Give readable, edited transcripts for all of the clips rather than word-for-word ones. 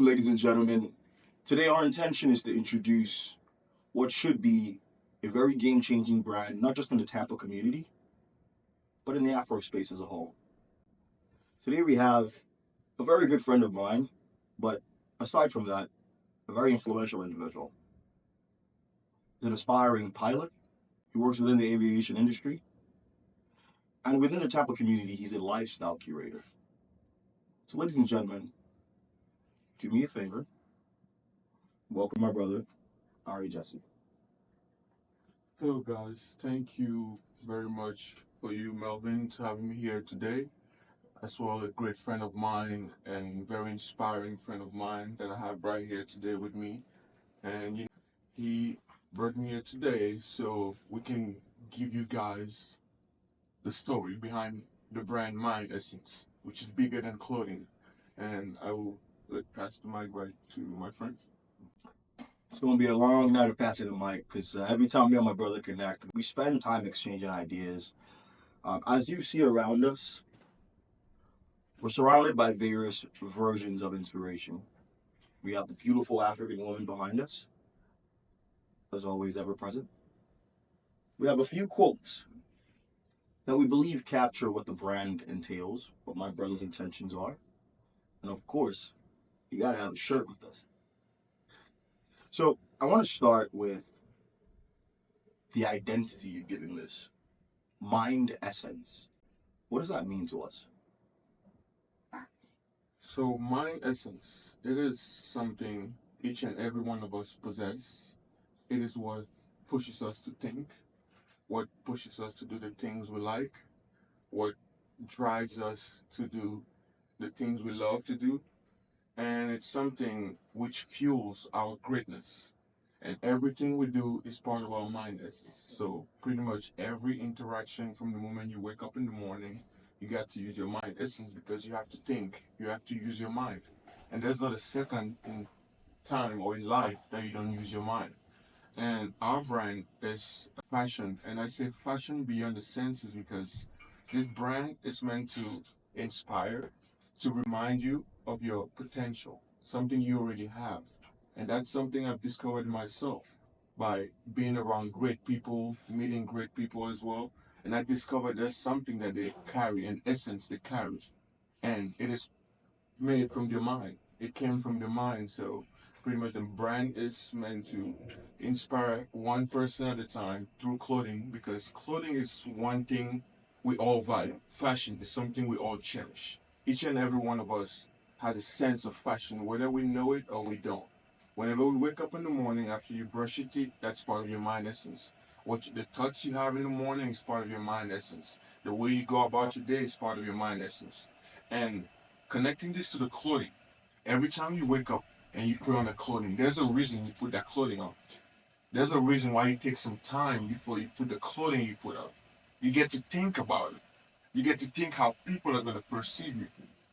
ladies and gentlemen. Today, our intention is to introduce what should be a very game changing brand, not just in the Tampa community, but in the Afro space as a whole. Today, we have a very good friend of mine, but aside from that, a very influential individual. He's an aspiring pilot, he works within the aviation industry, and within the Tampa community, he's a lifestyle curator. So, ladies and gentlemen, do me a favor, welcome my brother, H.E.A.T. Hello, guys. Thank you very much for you, Melvin, to having me here today. As well, a great friend of mine and very inspiring friend of mine that I have right here today with me. And he brought me here today so we can give you guys the story behind the brand Mind Ess3nce, which is bigger than clothing. And I will pass the mic right to my friend. It's going to be a long night of passing the mic because every time me and my brother connect, we spend time exchanging ideas. As you see around us, we're surrounded by various versions of inspiration. We have the beautiful African woman behind us, as always, ever present. We have a few quotes that we believe capture what the brand entails, what my brother's intentions are. And of course, you got to have a shirt with us. So I want to start with the identity you're giving this. Mind Ess3nce. What does that mean to us? So, Mind Ess3nce, it is something each and every one of us possess. It is what pushes us to think, what pushes us to do the things we like, what drives us to do the things we love to do, and it's something which fuels our greatness. And everything we do is part of our mind essence. So pretty much every interaction from the moment you wake up in the morning, you got to use your mind essence because you have to think, you have to use your mind. And there's not a second in time or in life that you don't use your mind. And our brand is fashion. And I say fashion beyond the senses because this brand is meant to inspire, to remind you of your potential, something you already have. And that's something I've discovered myself by being around great people, meeting great people as well. And I discovered there's something that they carry, an essence they carry. And it is made from their mind. It came from their mind. So pretty much the brand is meant to inspire one person at a time through clothing because clothing is one thing we all value. Fashion is something we all cherish. Each and every one of us has a sense of fashion, whether we know it or we don't. Whenever we wake up in the morning after you brush your teeth, that's part of your mind essence. The thoughts you have in the morning is part of your mind essence. The way you go about your day is part of your mind essence. And connecting this to the clothing, every time you wake up and you put on the clothing, there's a reason you put that clothing on. There's a reason why you take some time before you put the clothing you put on. You get to think about it. You get to think how people are going to perceive you.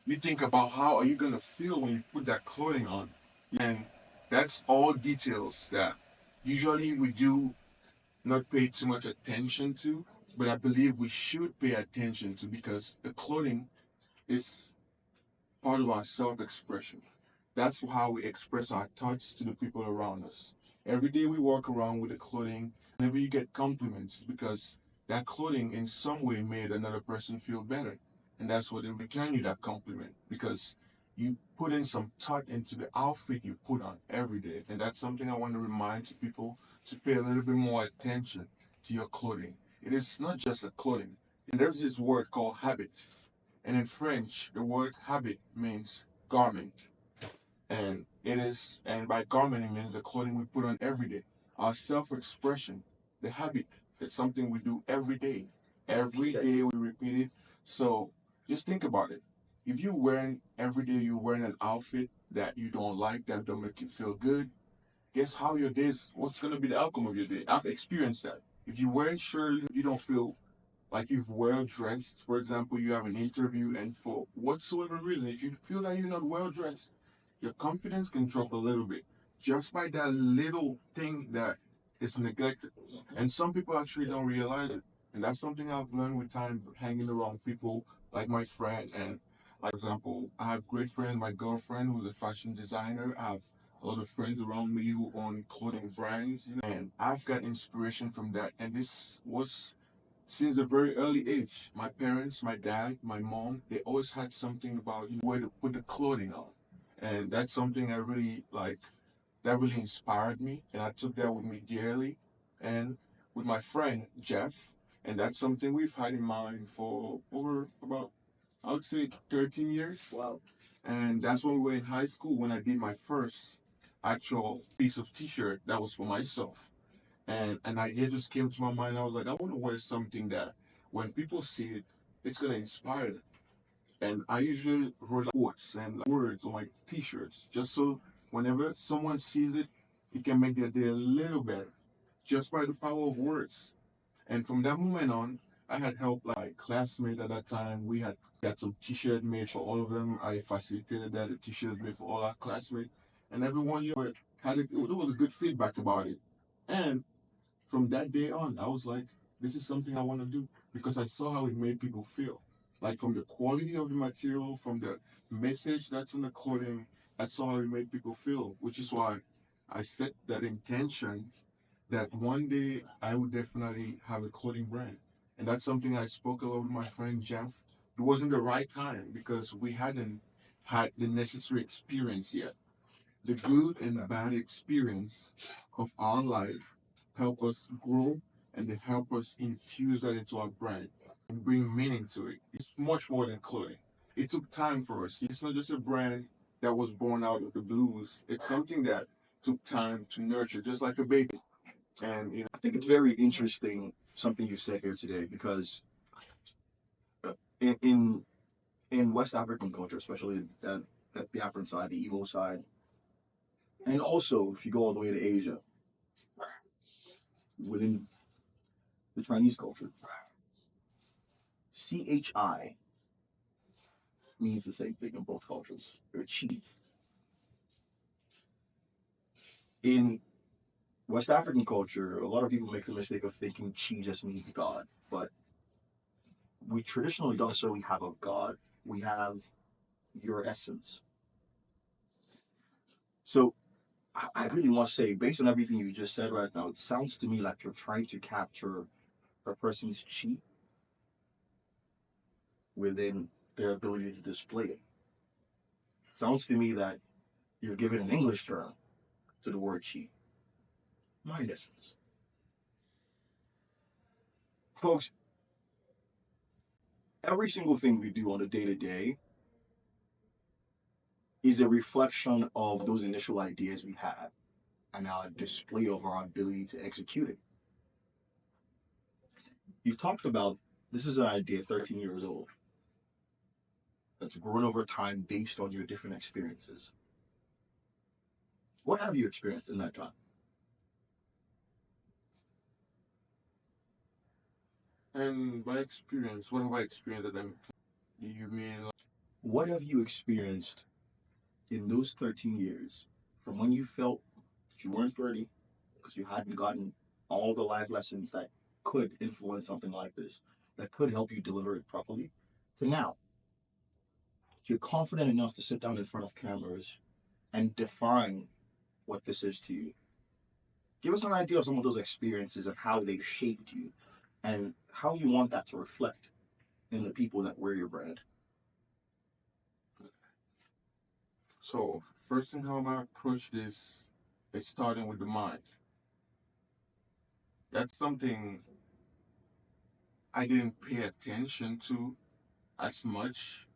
You think about how are you going to feel when you put that clothing on. And that's all details that usually we do not pay too much attention to, but I believe we should pay attention to because the clothing is part of our self-expression. That's how we express our thoughts to the people around us. Every day we walk around with the clothing, whenever you get compliments, it's because that clothing in some way made another person feel better. And that's what in return you that compliment because you put in some thought into the outfit you put on every day. And that's something I want to remind to people to pay a little bit more attention to your clothing. It is not just a clothing. And there's this word called habit. And in French, the word habit means garment. And by garment, it means the clothing we put on every day. Our self-expression, the habit, it's something we do every day. Every day we repeat it. So just think about it. If you're wearing, every day you're wearing an outfit that you don't like, that don't make you feel good, guess how your days, what's going to be the outcome of your day? I've experienced that. If you're wearing shirts, you don't feel like you've well dressed. For example, you have an interview and for whatsoever reason, if you feel that you're not well dressed, your confidence can drop a little bit just by that little thing that is neglected. And some people actually don't realize it. And that's something I've learned with time hanging around people like my friend and Like, for example, I have great friends, my girlfriend who's a fashion designer. I have a lot of friends around me who own clothing brands, and I've got inspiration from that. And this was since a very early age. My parents, my dad, my mom, they always had something about where to put the clothing on. And that's something I really like, that really inspired me. And I took that with me dearly. And with my friend, Jeff, and that's something we've had in mind for over about, I would say, 13 years. Wow. And that's when we were in high school when I did my first actual piece of t-shirt that was for myself. And an idea just came to my mind. I was like, I want to wear something that when people see it, it's gonna inspire them. And I usually wrote quotes and words on my t-shirts just so whenever someone sees it, it can make their day a little better just by the power of words. And from that moment on, I had helped like my classmate at that time. We had got some t-shirt made for all of them. I facilitated that, a t-shirt made for all our classmates. And everyone, there was a good feedback about it. And from that day on, I was like, this is something I want to do because I saw how it made people feel. Like from the quality of the material, from the message that's in the clothing, I saw how it made people feel, which is why I set that intention that one day I would definitely have a clothing brand. And that's something I spoke a lot with my friend Jeff. It wasn't the right time because we hadn't had the necessary experience yet. The good and bad experience of our life help us grow and they help us infuse that into our brand and bring meaning to it. It's much more than clothing. It took time for us. It's not just a brand that was born out of the blues. It's something that took time to nurture, just like a baby. And I think it's very interesting something you said here today because uh, in in, in West African culture, especially that Biafran side, the Igbo side, and also if you go all the way to Asia, within the Chinese culture, CHI means the same thing in both cultures. Or chi. In West African culture, a lot of people make the mistake of thinking chi just means God, but we traditionally don't necessarily have a God. We have your essence. So I really want to say, based on everything you just said right now, it sounds to me like you're trying to capture a person's chi within their ability to display it. Sounds to me that you're giving an English term to the word chi. Mind essence. Folks, every single thing we do on a day to day is a reflection of those initial ideas we had and our display of our ability to execute it. You've talked about this is an idea 13 years old that's grown over time based on your different experiences. What have you experienced in that time? by experience, what have I experienced that you mean like, What have you experienced in those 13 years from when you felt you weren't ready because you hadn't gotten all the life lessons that could influence something like this, that could help you deliver it properly, to now? You're confident enough to sit down in front of cameras and define what this is to you. Give us an idea of some of those experiences and how they've shaped you and how you want that to reflect in the people that wear your brand. so first thing how I approach this is starting with the mind. That's something I didn't pay attention to as much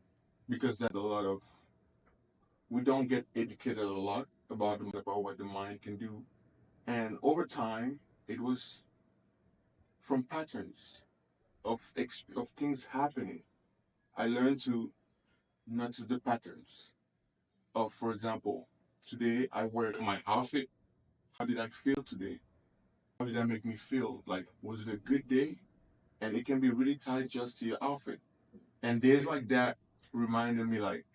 because that a lot of we don't get educated a lot about what the mind can do. And over time, it was from patterns of things happening. I learned to notice the patterns of, for example, today I wear my outfit. How did I feel today? How did that make me feel? Like, was it a good day? And it can be really tied just to your outfit. And days like that reminded me, like,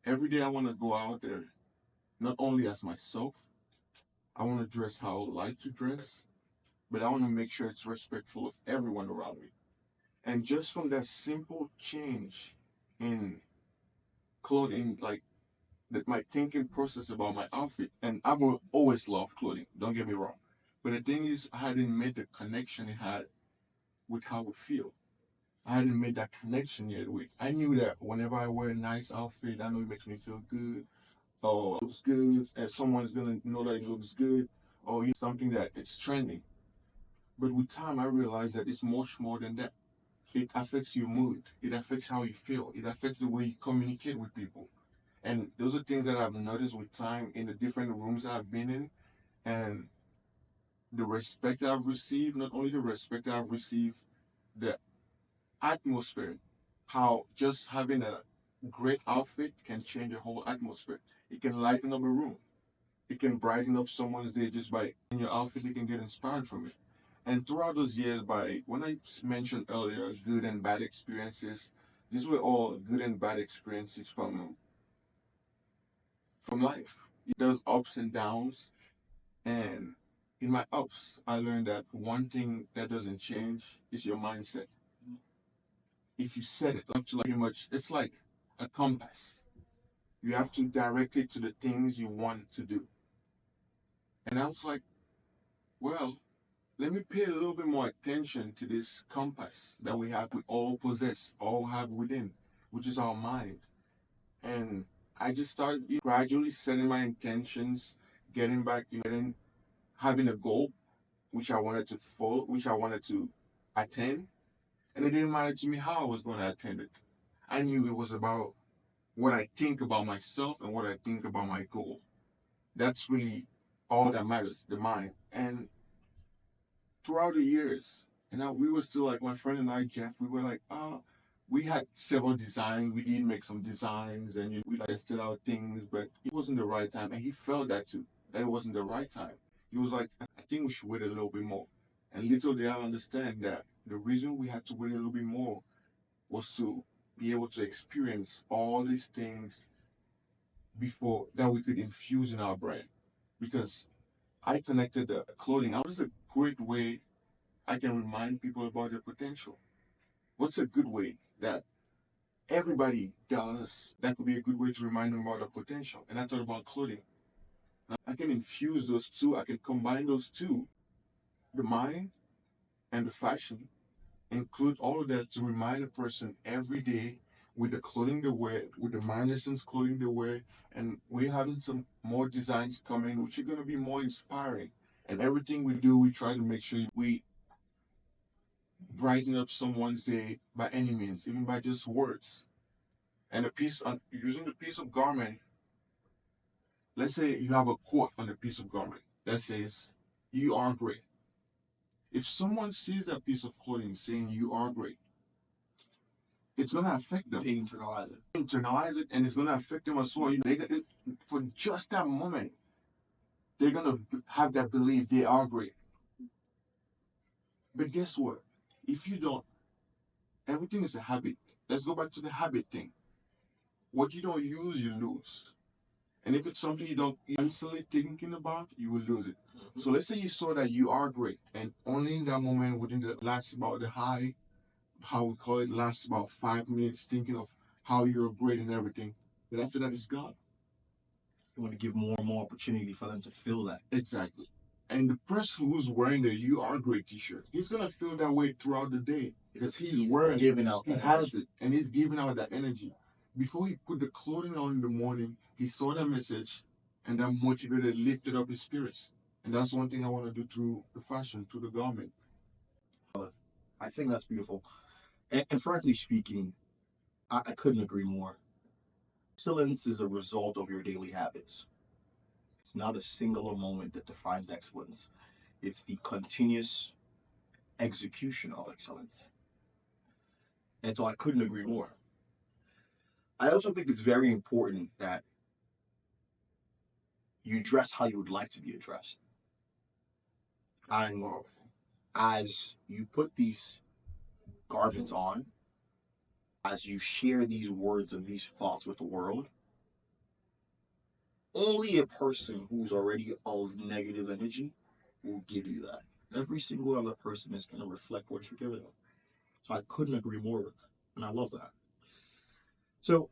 every day I want to go out there, not only as myself, I want to dress how I like to dress, but I want to make sure it's respectful of everyone around me. And just from that simple change in clothing, like my thinking process about my outfit. And I've always loved clothing, don't get me wrong. But the thing is, I hadn't made the connection it had with how we feel. I hadn't made that connection yet with. I knew that whenever I wear a nice outfit, I know it makes me feel good, or looks good, and someone's gonna know that it looks good, or something that it's trending. But with time, I realized that it's much more than that. It affects your mood. It affects how you feel. It affects the way you communicate with people. And those are things that I've noticed with time in the different rooms I've been in, and the respect I've received. Not only the respect I've received, the atmosphere. How just having a great outfit can change a whole atmosphere. It can lighten up a room. It can brighten up someone's day just by in your outfit. They can get inspired from it. And throughout those years, by when I mentioned earlier, good and bad experiences, these were all good and bad experiences from life. There's ups and downs, and in my ups, I learned that one thing that doesn't change is your mindset. If you set it, you have to like pretty much, it's like a compass. You have to direct it to the things you want to do. And I was like, well, let me pay a little bit more attention to this compass that we all possess, all have within, which is our mind. And I just started gradually setting my intentions, getting back, having a goal, which I wanted to follow, which I wanted to attain. And it didn't matter to me how I was going to attain it. I knew it was about what I think about myself and what I think about my goal. That's really all that matters, the mind. And throughout the years, we were still like my friend and I, Jeff, we were like, we had several designs. We did make some designs and we like tested out things, but it wasn't the right time. And he felt that too, that it wasn't the right time. He was like, I think we should wait a little bit more. And little did I understand that the reason we had to wait a little bit more was to be able to experience all these things before that we could infuse in our brain. Because I connected the clothing. How is a great way I can remind people about their potential? What's a good way that everybody does that could be a good way to remind them about their potential? And I thought about clothing. Now, I can infuse those two, I can combine those two, the mind and the fashion, include all of that to remind a person every day with the clothing they wear, with the Mind Ess3nce clothing they wear, and we're having some more designs coming, which are going to be more inspiring. And everything we do, we try to make sure we brighten up someone's day by any means, even by just words. And using the piece of garment, let's say you have a quote on a piece of garment that says, "You are great." If someone sees that piece of clothing saying "You are great," it's gonna affect them. They internalize it. Internalize it, and it's gonna affect them as well. For just that moment, they're gonna have that belief they are great. But guess what? If you don't, everything is a habit. Let's go back to the habit thing. What you don't use, you lose. And if it's something you don't instantly thinking about, you will lose it. So let's say you saw that you are great, and only in that moment, within the last about the high, how we call it, lasts about 5 minutes, thinking of how you're great and everything. But after that, it's gone. You want to give more and more opportunity for them to feel that. Exactly. And the person who's wearing the "You Are Great" t-shirt, he's gonna feel that way throughout the day because he's wearing giving out he that has it, and he's giving out that energy. Before he put the clothing on in the morning, he saw that message, and that motivated, lifted up his spirits. And that's one thing I want to do through the fashion, through the garment. I think that's beautiful. And frankly speaking, I couldn't agree more. Excellence is a result of your daily habits. It's not a singular moment that defines excellence. It's the continuous execution of excellence. And so I couldn't agree more. I also think it's very important that you dress how you would like to be addressed. And as you put these garments on, as you share these words and these thoughts with the world, only a person who's already of negative energy will give you that. Every single other person is going to reflect what you're giving them. So I couldn't agree more with that. And I love that. So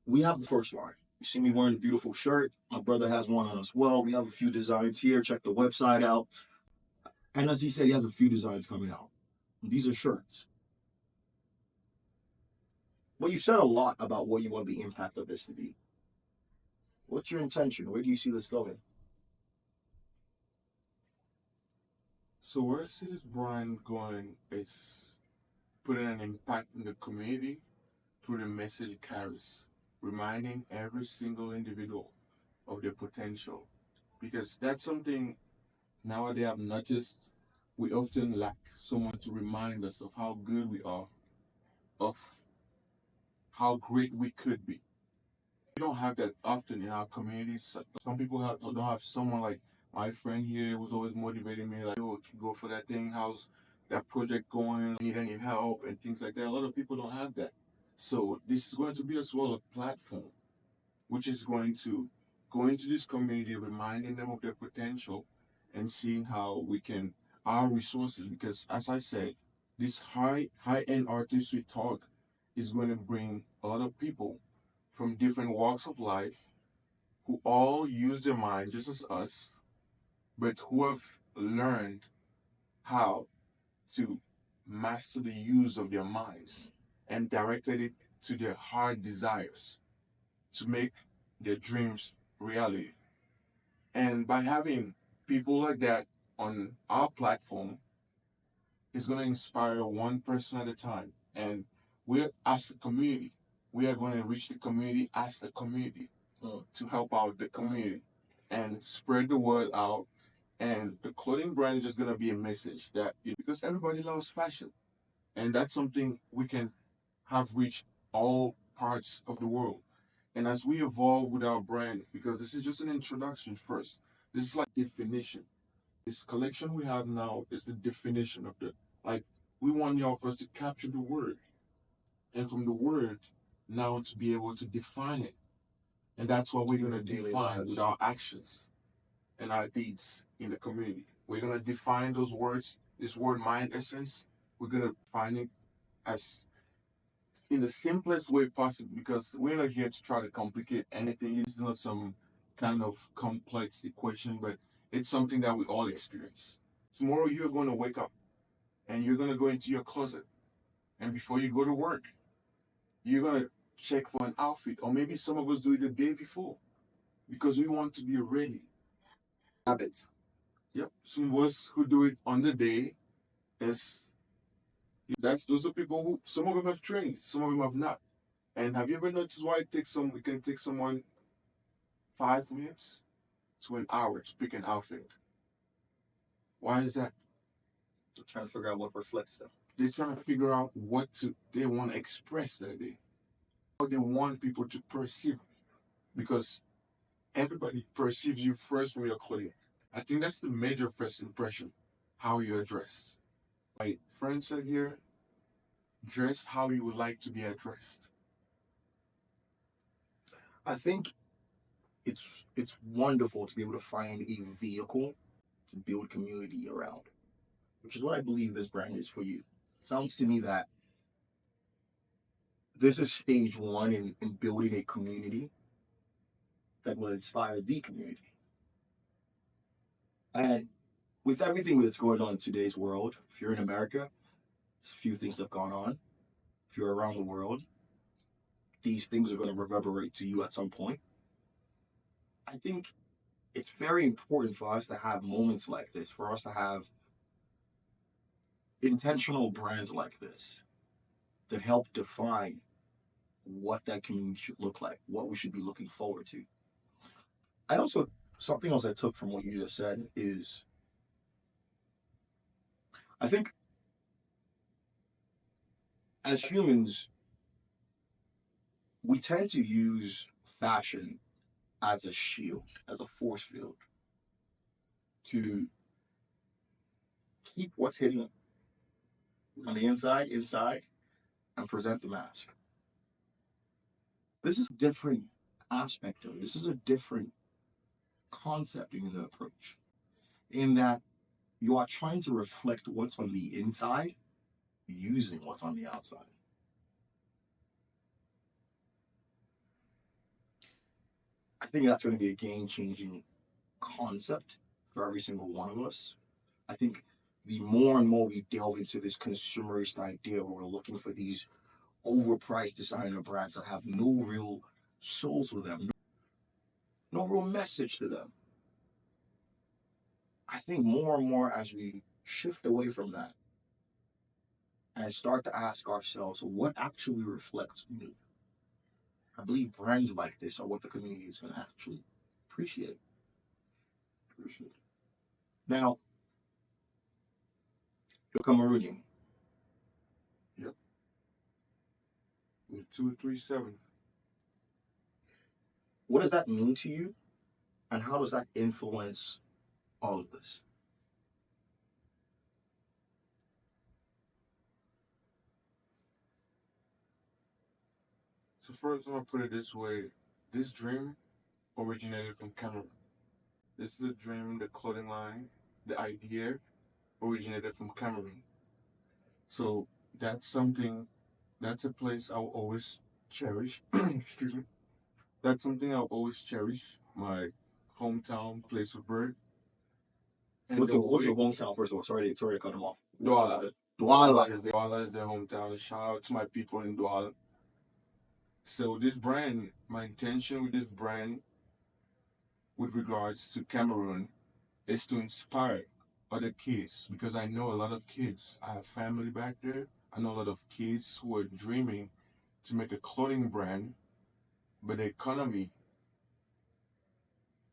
we have the first line. You see me wearing a beautiful shirt. My brother has one on as well. We have a few designs here. Check the website out. And as he said, he has a few designs coming out. These are shirts. Well, you said a lot about what you want the impact of this to be. What's your intention? Where do you see this going? So where I see this brand going is putting an impact in the community through the message it carries, reminding every single individual of their potential. Because that's something nowadays I've noticed we often lack someone to remind us of how good we are, of how great we could be. We don't have that often in our communities. Some people don't have someone like my friend here who's always motivating me, like, yo, go for that thing. How's that project going? Need any help and things like that. A lot of people don't have that. So this is going to be as well a platform which is going to go into this community, reminding them of their potential and seeing how we can our resources. Because as I said, this high end artistry talk is going to bring a lot of people from different walks of life who all use their mind just as us, but who have learned how to master the use of their minds and directed it to their heart desires to make their dreams reality. And by having people like that on our platform, it's going to inspire one person at a time. And we're, as a community, we are going to reach the community as a community to help out the community and spread the word out. And the clothing brand is just going to be a message that, because everybody loves fashion. And that's something we can have reached all parts of the world. And as we evolve with our brand, because this is just an introduction first, this is like definition. This collection we have now is the definition of the, like, we want y'all first to capture the word. And from the word, now to be able to define it. And that's what we're going to define with our actions and our deeds in the community. We're going to define those words, this word mind essence, we're going to define it as in the simplest way possible, because we're not here to try to complicate anything. It's not some kind of complex equation, but it's something that we all experience. Tomorrow you're going to wake up and you're going to go into your closet, and before you go to work, you're going to check for an outfit, or maybe some of us do it the day before because we want to be ready. Habits. Yep. Some of us who do it on the day is those are people who some of them have trained, some of them have not. And have you ever noticed why it can take someone 5 minutes to an hour to pick an outfit? Why is that? They're trying to figure out what reflects them. They're trying to figure out they want to express that day. How they want people to perceive. Because everybody perceives you first when you're clothing. I think that's the major first impression, how you're dressed. My friend said here, dress how you would like to be addressed. I think it's wonderful to be able to find a vehicle to build community around, which is what I believe this brand is for you. It sounds to me that this is stage one in building a community that will inspire the community. And with everything that's going on in today's world, if you're in America, a few things have gone on. If you're around the world, these things are going to reverberate to you at some point. I think it's very important for us to have moments like this, for us to have intentional brands like this that help define what that community should look like, what we should be looking forward to. I also, something else I took from what you just said is, I think as humans, we tend to use fashion as a shield, as a force field, to keep what's hidden on the inside, and present the mask. This is a different aspect of it. This is a different concept in the approach, in that you are trying to reflect what's on the inside using what's on the outside. I think that's going to be a game changing concept for every single one of us. I think the more and more we delve into this consumerist idea where we're looking for these overpriced designer brands that have no real soul to them, no real message to them. I think more and more as we shift away from that and start to ask ourselves what actually reflects me, I believe brands like this are what the community is going to actually appreciate. Now, you're Cameroonian. Yep. With 237. What does that mean to you, and how does that influence all of this? So first, I'm gonna put it this way: this dream originated from Cameroon. This is the dream, the clothing line, the idea originated from Cameroon. So that's something. That's a place I'll always cherish. Excuse me. That's something I'll always cherish. My hometown, place of birth. And What's your hometown, first of all? Sorry to cut him off. Douala. Douala is their hometown. Shout out to my people in Douala. So this brand, my intention with this brand with regards to Cameroon is to inspire other kids, because I know a lot of kids. I have family back there. I know a lot of kids who are dreaming to make a clothing brand, but the economy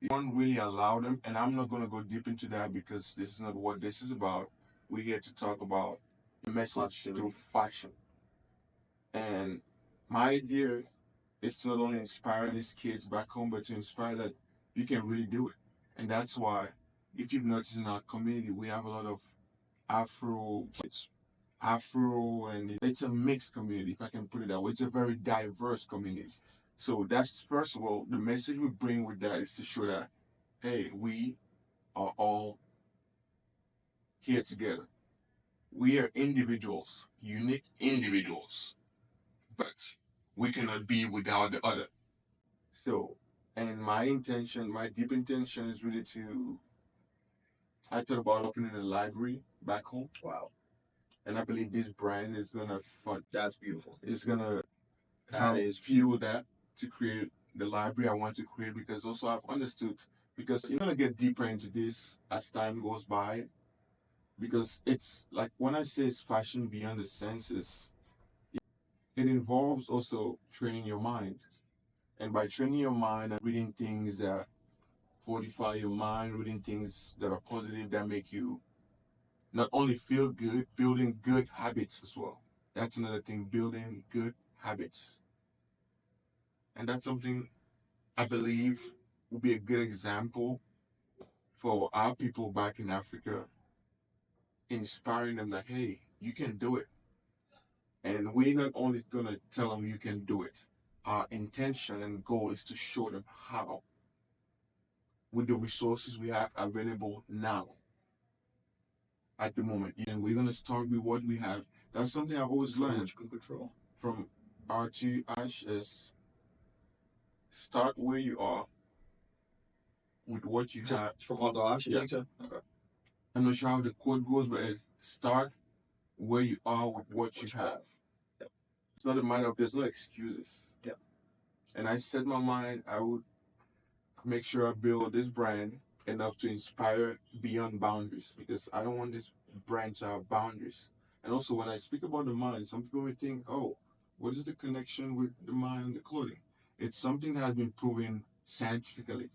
don't really allow them. And I'm not going to go deep into that because this is not what this is about. We're here to talk about the message through fashion. And my idea is to not only inspire these kids back home, but to inspire that you can really do it. And that's why, if you've noticed in our community, we have a lot of Afro, and it's a mixed community, if I can put it that way. It's a very diverse community. So that's, first of all, the message we bring with that is to show that, hey, we are all here together. We are individuals, unique individuals, but we cannot be without the other. So, and my intention, my deep intention is really I thought about opening a library back home. Wow. And I believe this brand is going to fund. That's beautiful. It's going to help fuel that to create the library I want to create, because also I've understood, because you're going to get deeper into this as time goes by, because it's like when I say it's fashion beyond the senses, it involves also training your mind. And by training your mind and reading things that fortify your mind, reading things that are positive, that make you not only feel good, building good habits as well. That's another thing, building good habits. And that's something I believe will be a good example for our people back in Africa, inspiring them that, hey, you can do it. And we're not only going to tell them you can do it. Our intention and goal is to show them how, with the resources we have available now, at the moment. And we're going to start with what we have. That's something I've always learned from RT Ash is start where you are with what you have. From Arthur Ash? Yeah. Okay. I'm not sure how the quote goes, but it's start where you are with what you have. Yep. It's not a matter of, there's no excuses. Yeah. And I set my mind, I would make sure I build this brand enough to inspire beyond boundaries, because I don't want this brand to have boundaries. And also, when I speak about the mind, some people may think, oh, what is the connection with the mind and the clothing? It's something that has been proven scientifically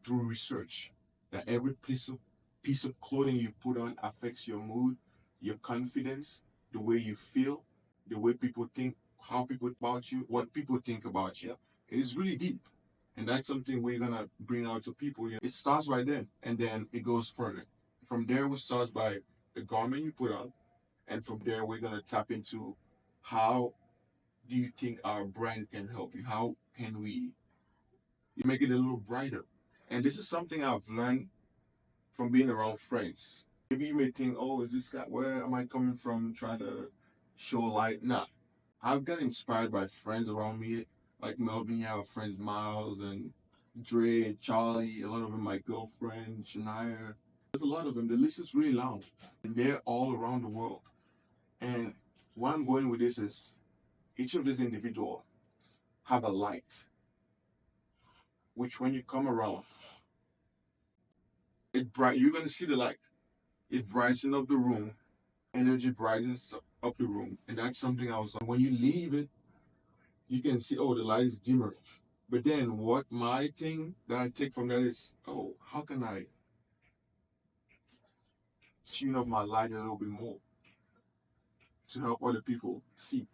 through research, that every piece of clothing you put on affects your mood, your confidence, the way you feel, the way people think, how people about you, what people think about you. It is really deep. And that's something we're going to bring out to people. It starts right then, and then it goes further. From there, we start by the garment you put on. And from there, we're going to tap into how do you think our brand can help you? How can we make it a little brighter? And this is something I've learned from being around friends. Maybe you may think, oh, is this guy, where am I coming from trying to show light? Nah. I've got inspired by friends around me. Like Melvin, you have friends Miles and Dre, Charlie, a lot of them, my girlfriend, Shania. There's a lot of them. The list is really long. And they're all around the world. And where I'm going with this is each of these individuals have a light, which when you come around, you're gonna see the light. It brightens up the room, energy brightens up the room. And that's something I was when you leave it, you can see, oh, the light is dimmer. But then what my thing that I take from that is, oh, how can I tune up my light a little bit more to help other people see?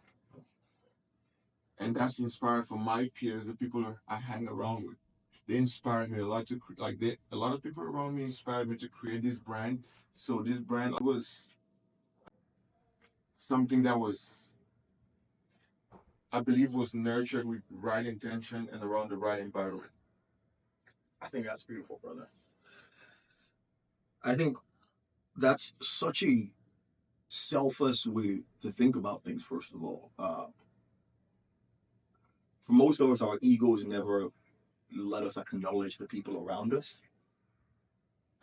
And that's inspired from my peers, the people I hang around with. They inspired me a lot to a lot of people around me inspired me to create this brand. So this brand was something that was, I believe, was nurtured with right intention and around the right environment. I think that's beautiful, brother. I think that's such a selfless way to think about things, first of all. For most of us, our egos never let us acknowledge the people around us,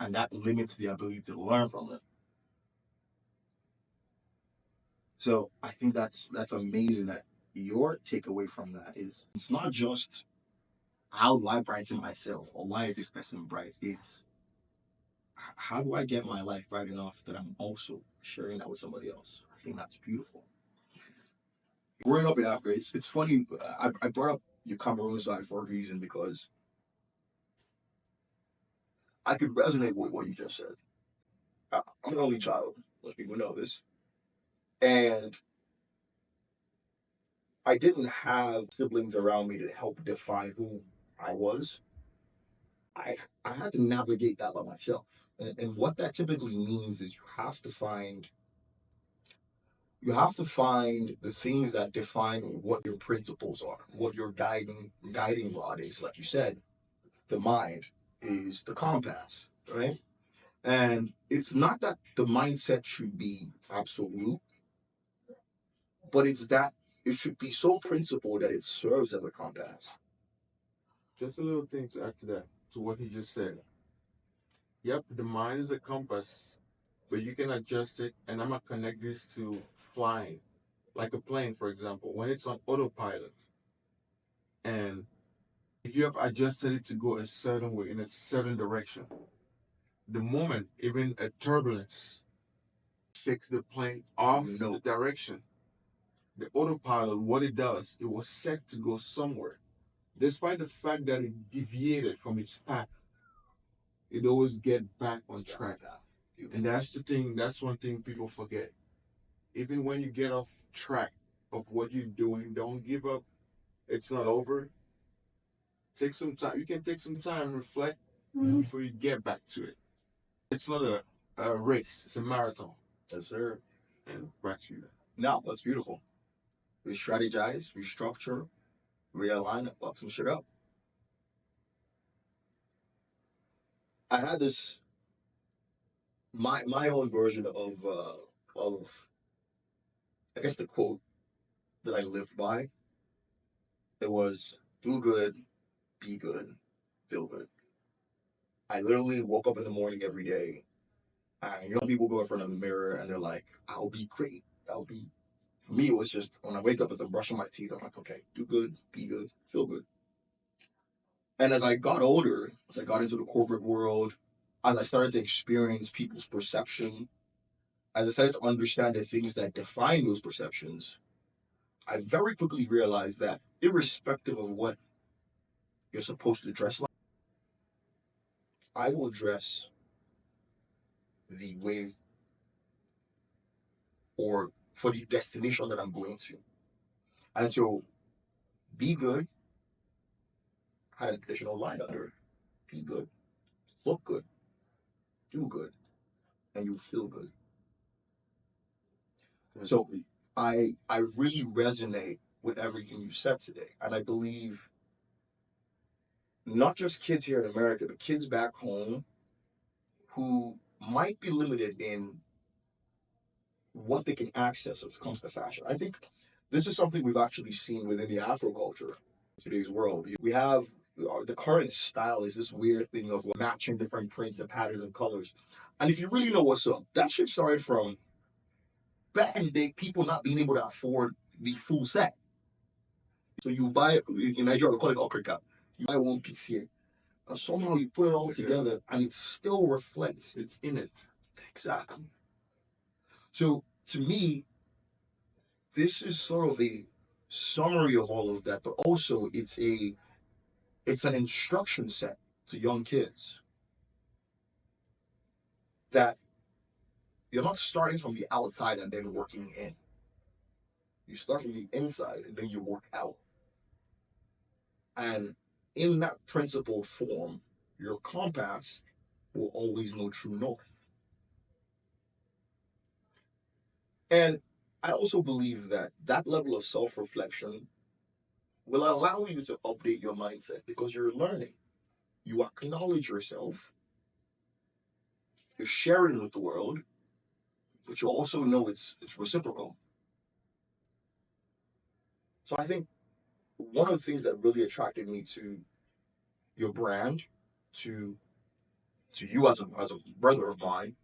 and that limits the ability to learn from them. So I think that's amazing that your takeaway from that is it's not just how do I brighten myself or why is this person bright? It's how do I get my life bright enough that I'm also sharing that with somebody else? I think that's beautiful. Growing up in Africa, it's funny. I brought up your Cameroon side for a reason because I could resonate with what you just said. I'm an only child. Most people know this, and I didn't have siblings around me to help define who I was. I I had to navigate that by myself, and what that typically means is you have to find the things that define what your principles are, what your guiding rod is. Like you said, the mind is the compass, right? And it's not that the mindset should be absolute, but it's that it should be so principled that it serves as a compass. Just a little thing to add to that, to what he just said. Yep, the mind is a compass, but you can adjust it, and I'm gonna connect this to flying, like a plane, for example. When it's on autopilot, and if you have adjusted it to go a certain way in a certain direction, the moment even a turbulence shakes the plane off the direction, the autopilot, what it does, it was set to go somewhere. Despite the fact that it deviated from its path, it always get back on track. And that's the thing, that's one thing people forget. Even when you get off track of what you're doing, don't give up. It's not over. Take some time. You can take some time, reflect before you get back to it. It's not a race, it's a marathon. Yes, sir. And back to you. No, that's beautiful. We strategize, restructure, realign, and fuck some shit up. I had this my own version of I guess the quote that I lived by. It was do good, be good, feel good. I literally woke up in the morning every day, and people go in front of the mirror and they're like, "I'll be great. I'll be." For me, it was just when I wake up as I'm brushing my teeth, I'm like, "Okay, do good, be good, feel good." And as I got older, as I got into the corporate world, as I started to experience people's perception, as I started to understand the things that define those perceptions, I very quickly realized that irrespective of what you're supposed to dress like, I will dress the way or for the destination that I'm going to. And so, be good had an additional line under it. Be good, look good, do good, and you feel good. So I really resonate with everything you said today. And I believe not just kids here in America, but kids back home who might be limited in what they can access as it comes to fashion. I think this is something we've actually seen within the Afro culture in today's world. We have the current style is this weird thing of matching different prints and patterns and colors. And if you really know what's up, that shit started from back in the day, people not being able to afford the full set. So you buy, in Nigeria, we call it okrika. You buy one piece here, and somehow you put it all together, and it still reflects. It's in it. Exactly. So to me, this is sort of a summary of all of that, but also it's an instruction set to young kids that you're not starting from the outside and then working in. You start from the inside and then you work out. And in that principle form, your compass will always know true north. And I also believe that that level of self reflection will allow you to update your mindset because you're learning. You acknowledge yourself, you're sharing with the world, but you also know it's reciprocal. So I think one of the things that really attracted me to your brand, to you as a brother of mine,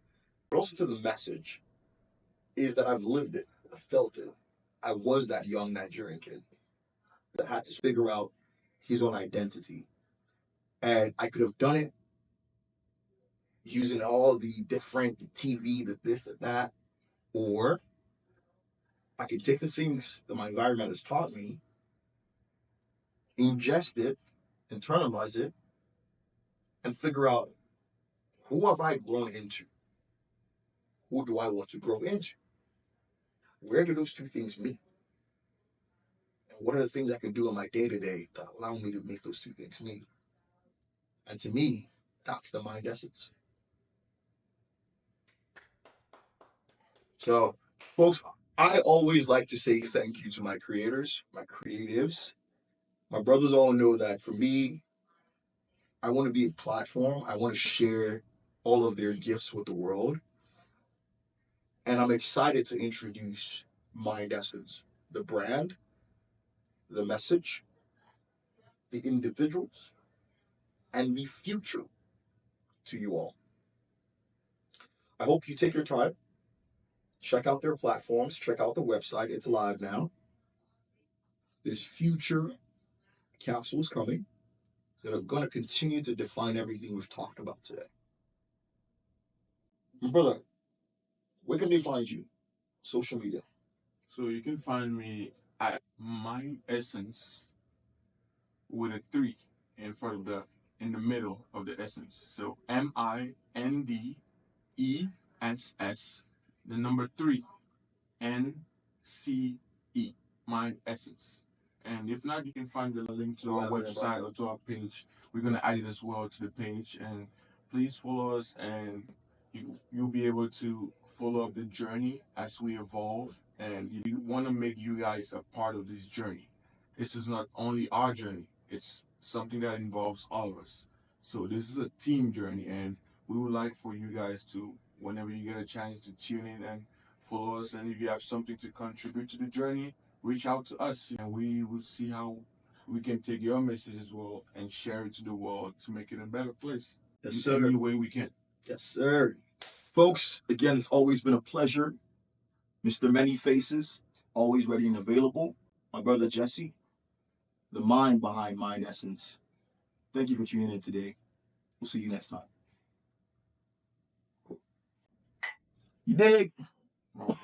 but also to the message, is that I've lived it, I felt it. I was that young Nigerian kid that had to figure out his own identity. And I could have done it using all the different the TV, the this and that, or I could take the things that my environment has taught me, ingest it, internalize it, and figure out who have I grown into? Who do I want to grow into? Where do those two things meet? And what are the things I can do in my day to day that allow me to make those two things meet? And to me, that's the mind essence. So, folks, I always like to say thank you to my creators, my creatives. My brothers all know that for me, I want to be a platform. I want to share all of their gifts with the world. And I'm excited to introduce Mind Essence, the brand, the message, the individuals, and the future to you all. I hope you take your time, check out their platforms, check out the website. It's live now. There's future capsules coming that are going to continue to define everything we've talked about today. My brother, where can they find you? Social media. So you can find me at Mind Essence with a 3 in front of in the middle of the essence. So MINDESS, the number 3, NCE, Mind Essence. And if not, you can find the link to our website or to our page. We're gonna add it as well to the page, and please follow us, and you'll be able to follow up the journey as we evolve. And we want to make you guys a part of this journey. This is not only our journey; it's something that involves all of us. So this is a team journey, and we would like for you guys to, whenever you get a chance, to tune in and follow us. And if you have something to contribute to the journey, reach out to us, and we will see how we can take your message as well and share it to the world to make it a better place. Yes, in sir. any way we can. Yes, sir. Folks, again, it's always been a pleasure. Mr. Many Faces, always ready and available. My brother Jesse, the mind behind Mind Essence. Thank you for tuning in today. We'll see you next time. You dig? Oh,